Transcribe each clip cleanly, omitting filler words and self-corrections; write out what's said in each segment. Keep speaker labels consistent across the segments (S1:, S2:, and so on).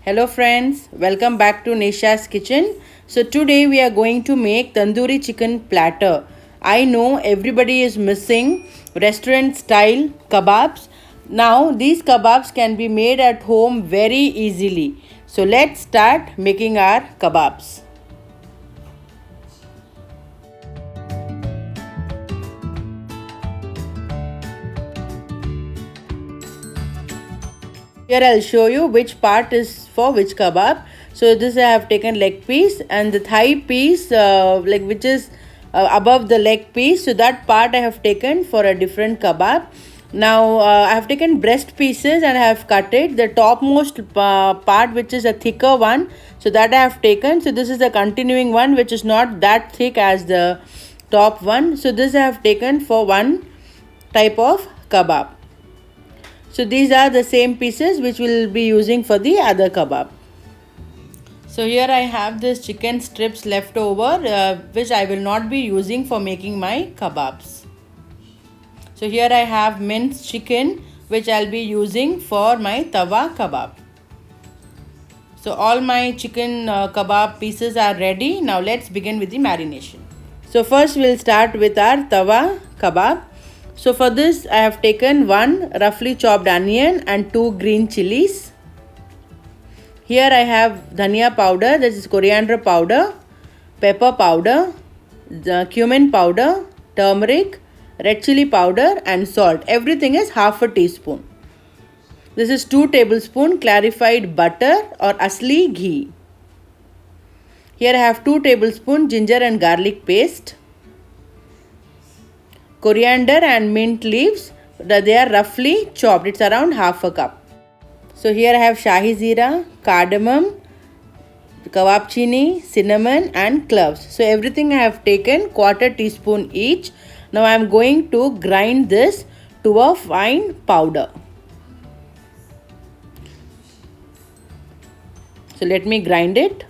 S1: Hello friends, welcome back to Nisha's kitchen. So today we are going to make tandoori chicken platter. I know everybody is missing restaurant style kebabs. Now these kebabs can be made at home very easily. So let's start making our kebabs. Here I'll show you which part is for which kebab. So this I have taken leg piece and the thigh piece which is above the leg piece. So that part I have taken for a different kebab. Now I have taken breast pieces and I have cut it. The topmost part which is a thicker one. So that I have taken. So this is a continuing one which is not that thick as the top one. So this I have taken for one type of kebab. So these are the same pieces which we'll be using for the other kebab. So here I have this chicken strips left over which I will not be using for making my kebabs. So here I have minced chicken which I'll be using for my tawa kebab. So all my chicken kebab pieces are ready. Now let's begin with the marination. So first we'll start with our tawa kebab. So for this I have taken one roughly chopped onion and two green chilies. Here I have dhania powder, this is coriander powder, pepper powder, the cumin powder, turmeric, red chili powder and salt. Everything is half a teaspoon. This is 2 tablespoons clarified butter or asli ghee. Here I have 2 tablespoons ginger and garlic paste. Coriander and mint leaves, they are roughly chopped. It's around half a cup. So here I have shahi zira, cardamom, kebab chini, cinnamon and cloves. So everything I have taken quarter teaspoon each. Now I am going to grind this to a fine powder. So let me grind it.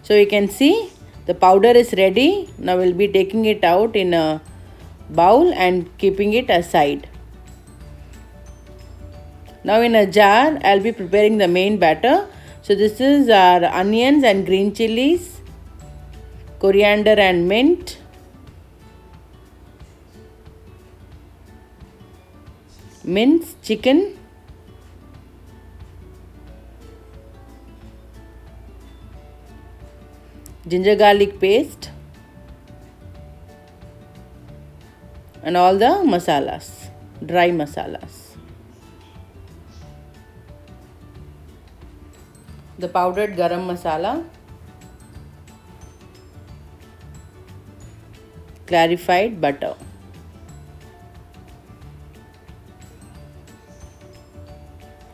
S1: So you can see the powder is ready. Now we'll be taking it out in a bowl and keeping it aside. Now in a jar I'll be preparing the main batter. So this is our onions and green chilies, coriander and mint, minced chicken, ginger garlic paste and all the masalas, dry masalas. The powdered garam masala, clarified butter.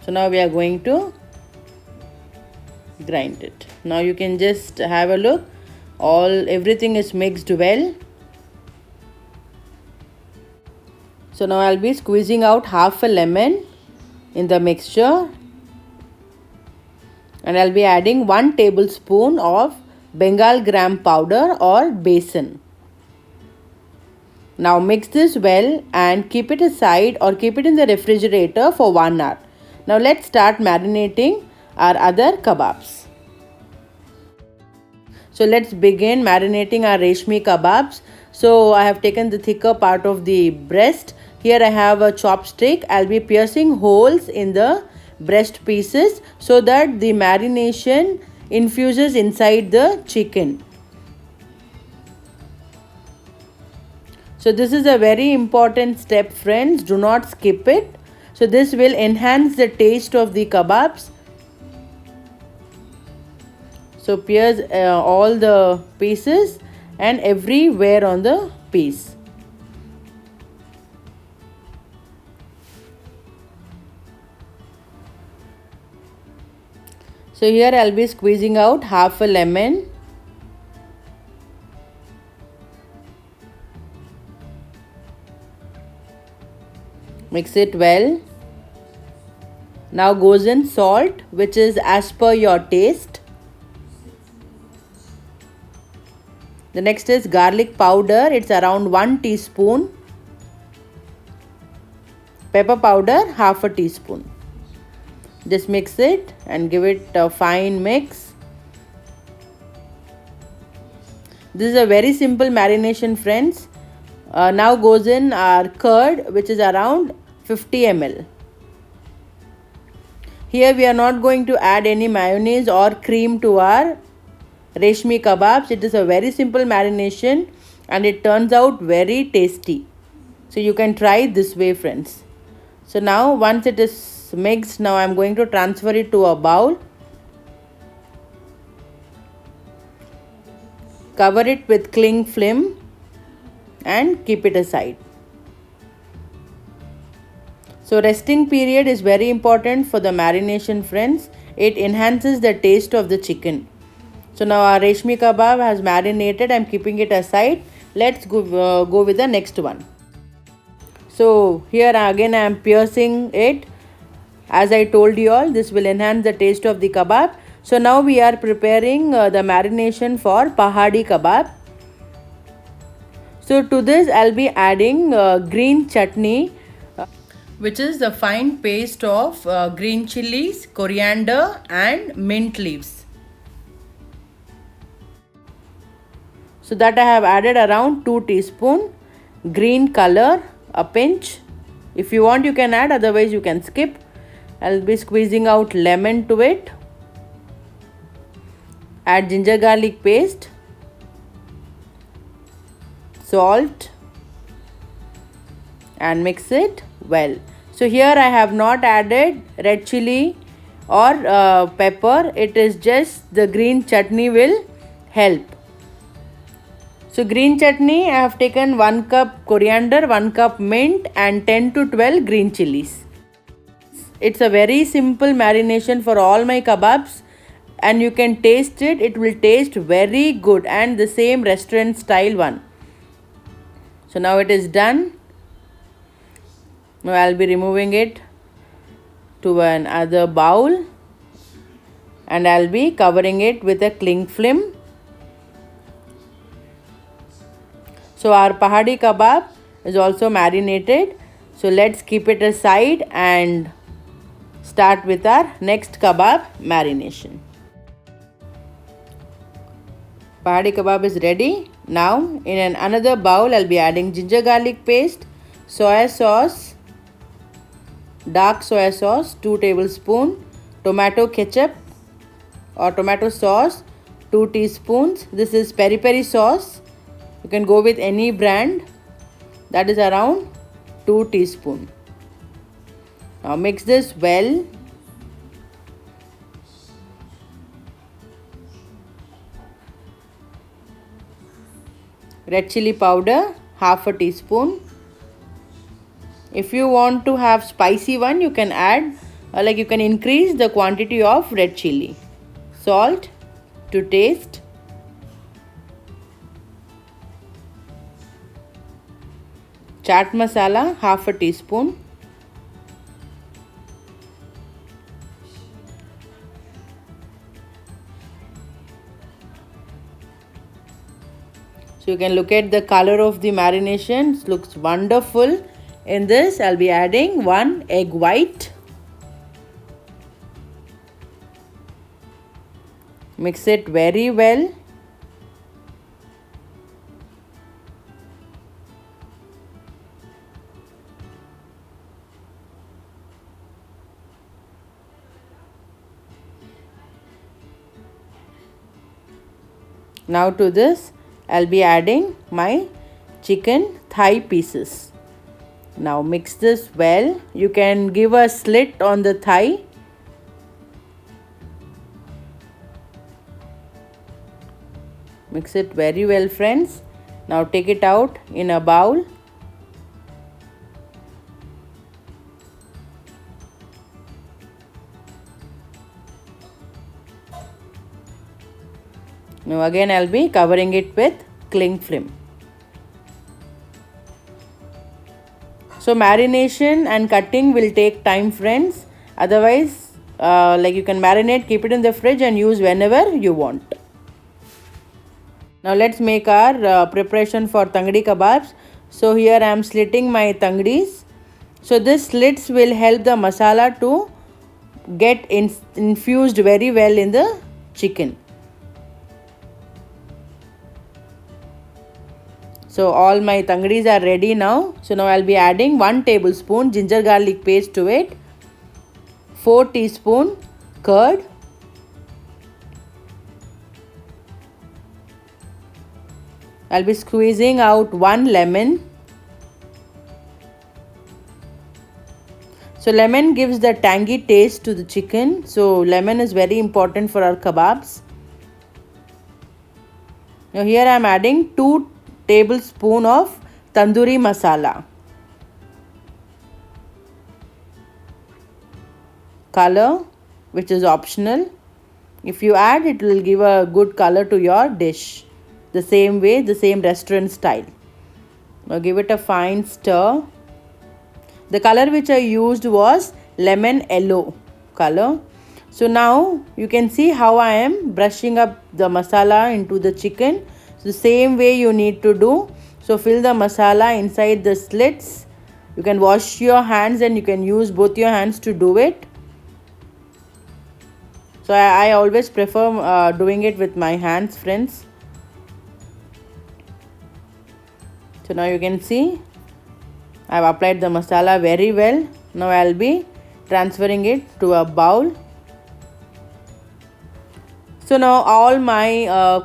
S1: So now we are going to grind it. Now you can just have a look. Everything is mixed well. So now I'll be squeezing out half a lemon in the mixture. And I'll be adding 1 tablespoon of Bengal gram powder or besan. Now mix this well and keep it aside or keep it in the refrigerator for 1 hour. Now let's start marinating our other kebabs. So let's begin marinating our reshmi kebabs. So I have taken the thicker part of the breast. Here I have a chopstick. I'll be piercing holes in the breast pieces so that the marination infuses inside the chicken. So this is a very important step, friends. Do not skip it. So this will enhance the taste of the kebabs. So pierce all the pieces and everywhere on the piece. So here I'll be squeezing out half a lemon. Mix it well. Now goes in salt, which is as per your taste. The next is garlic powder. It's around 1 teaspoon. Pepper powder, half a teaspoon. Just mix it and give it a fine mix. This is a very simple marination, friends. Now goes in our curd, which is around 50 ml. Here we are not going to add any mayonnaise or cream to our reshmi kebabs. It is a very simple marination and it turns out very tasty. So you can try this way, friends. So now once it is mixed, now I am going to transfer it to a bowl. Cover it with cling film and keep it aside. So resting period is very important for the marination, friends. It enhances the taste of the chicken. So now our reshmi kebab has marinated. I am keeping it aside. Let's go with the next one. So here again I am piercing it. As I told you all, this will enhance the taste of the kebab. So now we are preparing the marination for pahadi kebab. So to this I'll be adding green chutney, which is the fine paste of green chilies, coriander and mint leaves. So that I have added around 2 teaspoons. Green color, a pinch. If you want you can add, otherwise you can skip. I'll be squeezing out lemon to it. Add ginger garlic paste, salt and mix it well. So here I have not added red chili or pepper. It is just the green chutney will help. So green chutney I have taken 1 cup coriander, 1 cup mint and 10 to 12 green chilies. It's a very simple marination for all my kebabs and you can taste it. It will taste very good and the same restaurant style one. So now it is done. Now I'll be removing it to another bowl and I'll be covering it with a cling film. So our pahadi kebab is also marinated. So let's keep it aside and start with our next kebab marination. Pahadi kebab is ready. Now in another bowl I'll be adding ginger garlic paste, soya sauce, dark soya sauce 2 tablespoons, tomato ketchup or tomato sauce 2 teaspoons. This is peri peri sauce. You can go with any brand. That is around 2 teaspoons. Now mix this well. Red chili powder half a teaspoon. If you want to have spicy one, you can add you can increase the quantity of red chili. Salt to taste. Chaat masala half a teaspoon. So you can look at the color of the marination. It looks wonderful. In this I'll be adding 1 egg white. Mix it very well. Now to this I'll be adding my chicken thigh pieces. Now mix this well. You can give a slit on the thigh. Mix it very well, friends. Now take it out in a bowl. Now again I'll be covering it with cling film. So marination and cutting will take time, friends. Otherwise, you can marinate, keep it in the fridge and use whenever you want. Now let's make our preparation for tangdi kebabs. So here I am slitting my tangdis. So this slits will help the masala to get infused very well in the chicken. So all my tangris are ready now. So now I'll be adding 1 tablespoon ginger garlic paste to it, 4 teaspoon curd, I'll be squeezing out 1 lemon. So lemon gives the tangy taste to the chicken. So lemon is very important for our kebabs. Now here I am adding 2 tablespoons of tandoori masala. Color, which is optional. If you add, it will give a good color to your dish. The same way, the same restaurant style. Now give it a fine stir. The color which I used was lemon yellow color. So now you can see how I am brushing up the masala into the chicken. So the same way you need to do. So fill the masala inside the slits. You can wash your hands and you can use both your hands to do it. So I always prefer doing it with my hands, friends. So now you can see I have applied the masala very well. Now I will be transferring it to a bowl. So now all my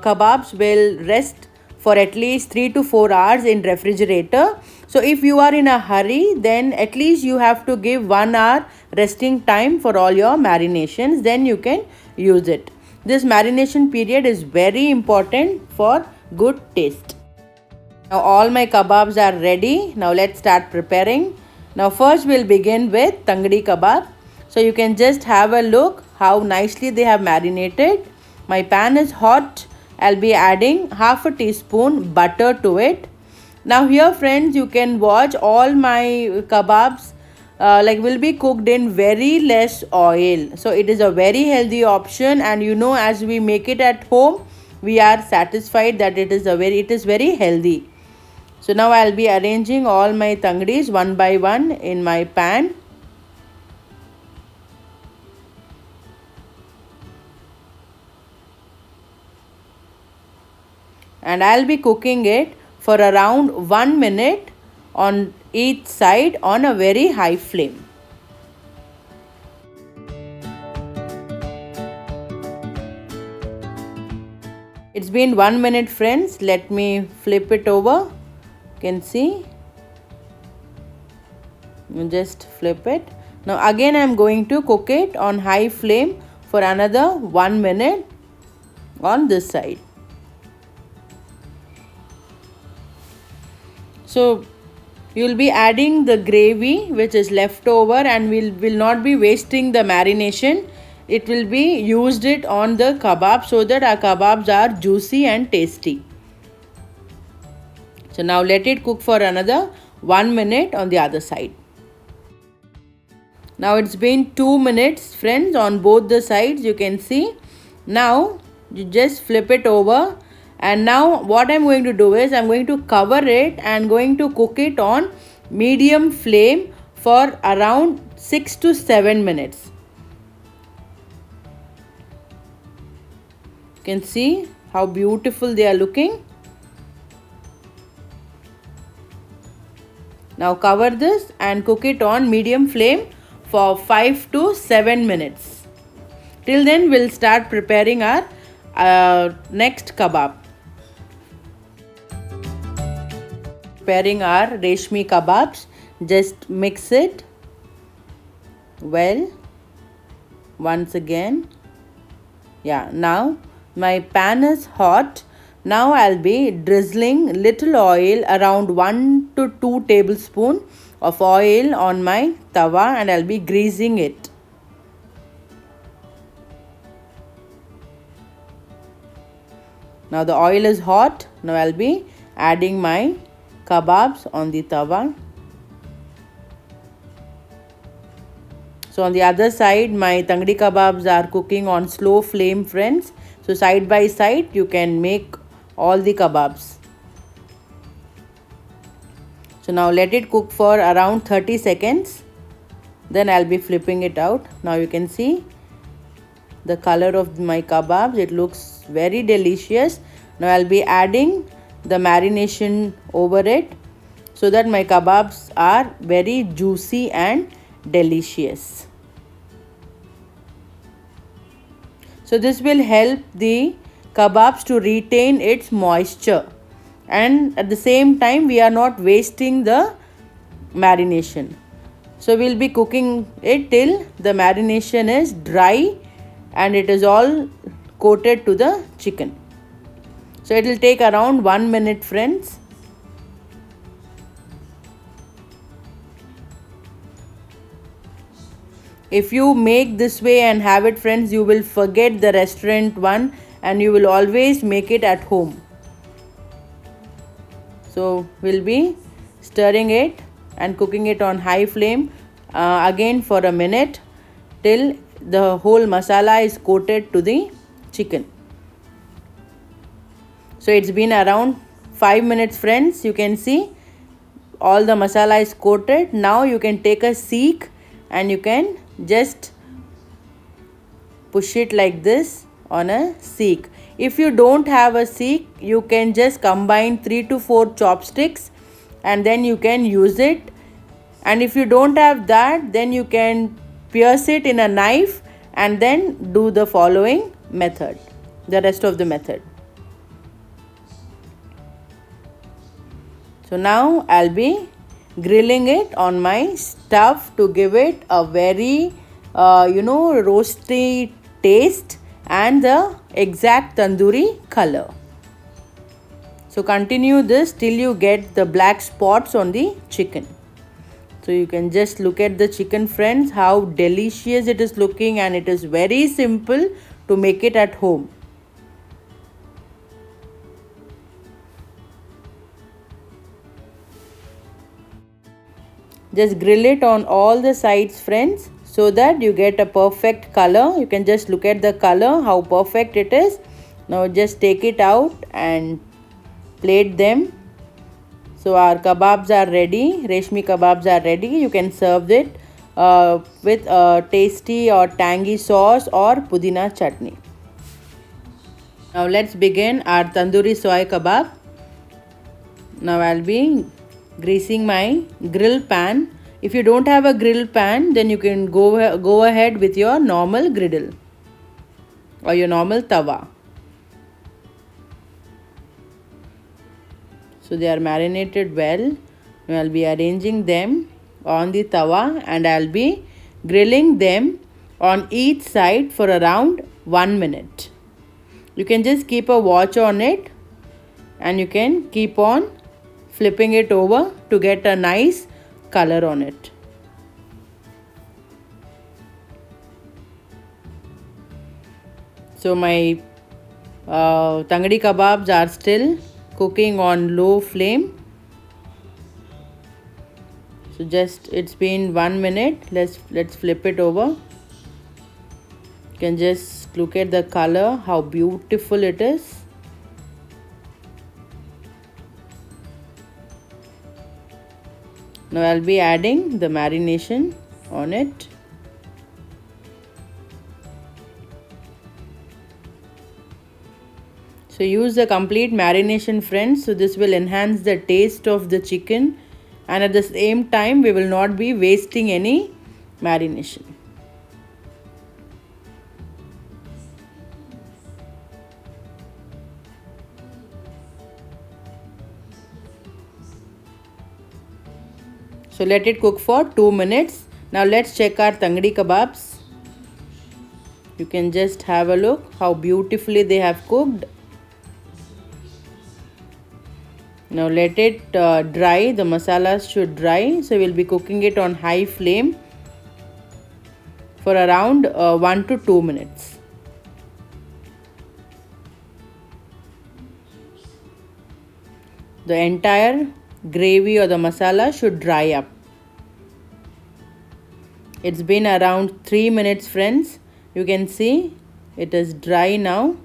S1: kebabs will rest for at least 3 to 4 hours in refrigerator. So if you are in a hurry, then at least you have to give 1 hour resting time for all your marinations. Then you can use it. This marination period is very important for good taste. Now all my kebabs are ready. Now let's start preparing. Now first we'll begin with tangri kebab. So you can just have a look how nicely they have marinated. My pan is hot. I'll be adding half a teaspoon butter to it. Now here friends, you can watch all my kebabs will be cooked in very less oil. So it is a very healthy option, and as we make it at home, we are satisfied that it is very healthy. So now I'll be arranging all my tangris one by one in my pan. And I'll be cooking it for around 1 minute on each side on a very high flame. It's been 1 minute, friends. Let me flip it over. You can see. You just flip it. Now again I'm going to cook it on high flame for another 1 minute on this side. So you'll be adding the gravy which is left over, and will not be wasting the marination. It will be used it on the kebab so that our kebabs are juicy and tasty. So now let it cook for another 1 minute on the other side. Now it's been 2 minutes, friends, on both the sides. You can see. Now you just flip it over. And now what I'm going to do is I'm going to cover it and going to cook it on medium flame for around 6 to 7 minutes. You can see how beautiful they are looking. Now cover this and cook it on medium flame for 5 to 7 minutes. Till then we'll start preparing our next kebab. Preparing our reshmi kebabs. Just mix it well once again. Yeah, now my pan is hot. Now I'll be drizzling little oil, around 1 to 2 tablespoons of oil on my tawa, and I'll be greasing it. Now the oil is hot. Now I'll be adding my kebabs on the tawa. So on the other side, my tangri kebabs are cooking on slow flame, friends. So side by side you can make all the kebabs. So now let it cook for around 30 seconds. Then I'll be flipping it out. Now you can see the color of my kebabs. It looks very delicious. Now I'll be adding the marination over it so that my kebabs are very juicy and delicious. So this will help the kebabs to retain its moisture, and at the same time we are not wasting the marination. So we'll be cooking it till the marination is dry and it is all coated to the chicken. So it will take around 1 minute, friends. If you make this way and have it, friends, you will forget the restaurant one and you will always make it at home. So we'll be stirring it and cooking it on high flame again for a minute till the whole masala is coated to the chicken. So it's been around 5 minutes, friends. You can see all the masala is coated. Now you can take a seek and you can just push it like this on a seek. If you don't have a seek, you can just combine 3 to 4 chopsticks and then you can use it. And if you don't have that, then you can pierce it in a knife and then do the following method, the rest of the method. So now I'll be grilling it on my stove to give it a very roasty taste and the exact tandoori color. So continue this till you get the black spots on the chicken. So you can just look at the chicken, friends, how delicious it is looking, and it is very simple to make it at home. Just grill it on all the sides, friends, so that you get a perfect color. You can just look at the color, how perfect it is. Now just take it out and plate them. So our kebabs are ready. Reshmi kebabs are ready. You can serve it with a tasty or tangy sauce or pudina chutney. Now let's begin our tandoori soy kebab. Now I'll be greasing my grill pan. If you don't have a grill pan, then you can go ahead with your normal griddle or your normal tawa. So they are marinated well. I'll be arranging them on the tawa and I'll be grilling them on each side for around 1 minute. You can just keep a watch on it and you can keep on flipping it over to get a nice color on it. So my tangadi kebabs are still cooking on low flame. So just it's been 1 minute. Let's flip it over. You can just look at the color, how beautiful it is. Now I'll be adding the marination on it. So use the complete marination, friends. So this will enhance the taste of the chicken, and at the same time we will not be wasting any marination. So let it cook for 2 minutes. Now let's check our tangadi kebabs. You can just have a look how beautifully they have cooked. Now let it dry. The masalas should dry. So we'll be cooking it on high flame for around 1 to 2 minutes. The entire gravy or the masala should dry up. It's been around 3 minutes, friends. You can see it is dry now.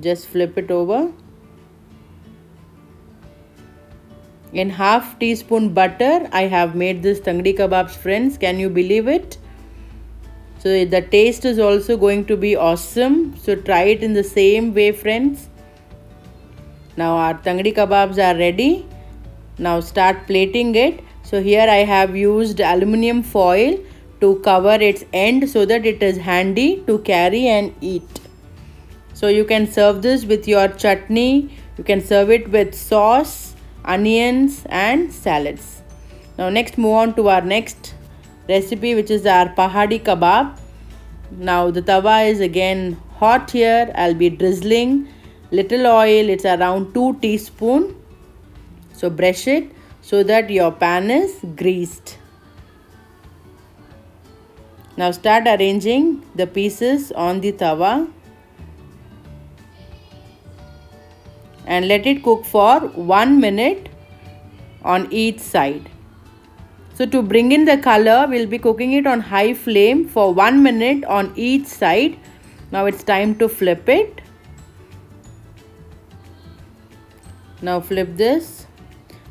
S1: Just flip it over. In half teaspoon butter, I have made this tangdi kebabs, friends. Can you believe it? So the taste is also going to be awesome. So try it in the same way, friends. Now our tangdi kebabs are ready. Now start plating it. So here I have used aluminium foil to cover its end so that it is handy to carry and eat. So you can serve this with your chutney. You can serve it with sauce, onions and salads. Now next move on to our next recipe, which is our pahadi kebab. Now the tawa is again hot here. I'll be drizzling little oil. It's around 2 teaspoons. So brush it so that your pan is greased. Now start arranging the pieces on the tawa and let it cook for 1 minute on each side. So to bring in the color, we'll be cooking it on high flame for 1 minute on each side. Now it's time to flip it. Now flip this.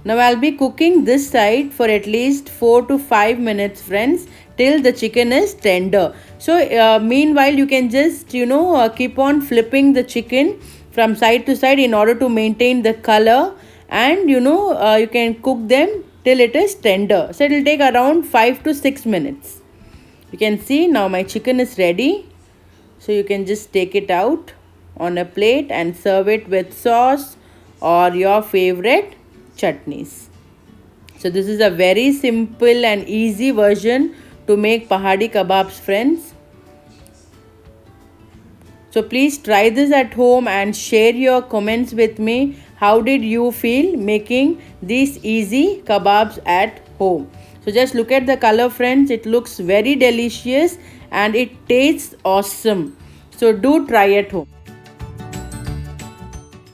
S1: Now I'll be cooking this side for at least 4 to 5 minutes, friends, till the chicken is tender. So meanwhile you can just keep on flipping the chicken from side to side in order to maintain the color, and you can cook them till it is tender. So it will take around 5 to 6 minutes. You can see now my chicken is ready. So you can just take it out on a plate and serve it with sauce or your favorite chutneys. So this is a very simple and easy version to make pahadi kebabs, friends. So please try this at home and share your comments with me. How did you feel making these easy kebabs at home? So just look at the color, friends. It looks very delicious and it tastes awesome. So do try at home.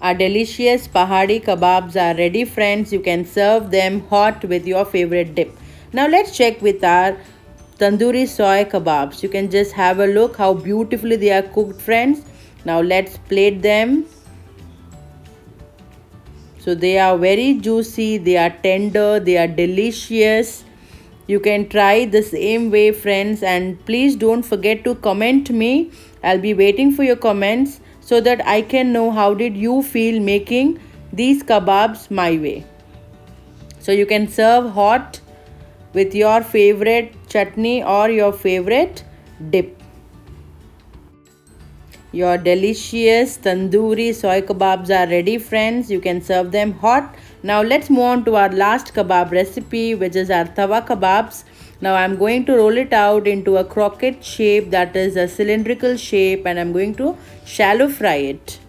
S1: Our delicious pahadi kebabs are ready, friends. You can serve them hot with your favorite dip. Now let's check with our tandoori soy kebabs. You can just have a look how beautifully they are cooked, friends. Now let's plate them. So they are very juicy, they are tender, they are delicious. You can try the same way, friends, and please don't forget to comment me. I'll be waiting for your comments so that I can know how did you feel making these kebabs my way. So you can serve hot with your favorite chutney or your favorite dip. Your delicious tandoori soy kebabs are ready, friends. You can serve them hot. Now let's move on to our last kebab recipe, which is our tawa kebabs. Now I'm going to roll it out into a croquette shape, that is a cylindrical shape, and I'm going to shallow fry it.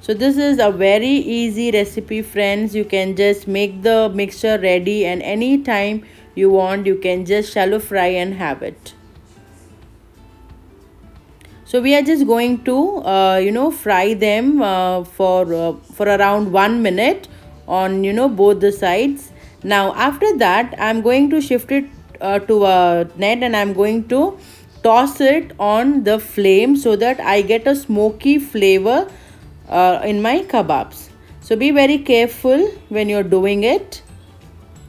S1: So this is a very easy recipe, friends. You can just make the mixture ready, and anytime you want you can just shallow fry and have it. So we are just going to fry them for around 1 minute on both the sides. Now after that I'm going to shift it to a net, and I'm going to toss it on the flame so that I get a smoky flavor in my kebabs. So be very careful when you're doing it.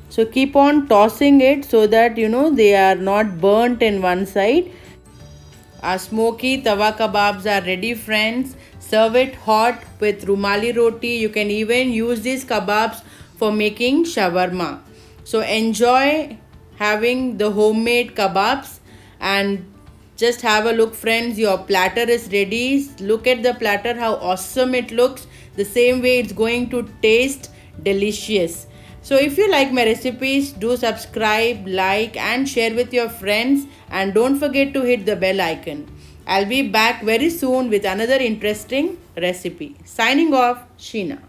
S1: So keep on tossing it so that they are not burnt in one side. Our smoky tawa kebabs are ready, friends. Serve it hot with rumali roti. You can even use these kebabs for making shawarma. So enjoy having the homemade kebabs, and just have a look, friends. Your platter is ready. Look at the platter, how awesome it looks. The same way it's going to taste delicious. So if you like my recipes, do subscribe, like and share with your friends, and don't forget to hit the bell icon. I'll be back very soon with another interesting recipe. Signing off, Sheena.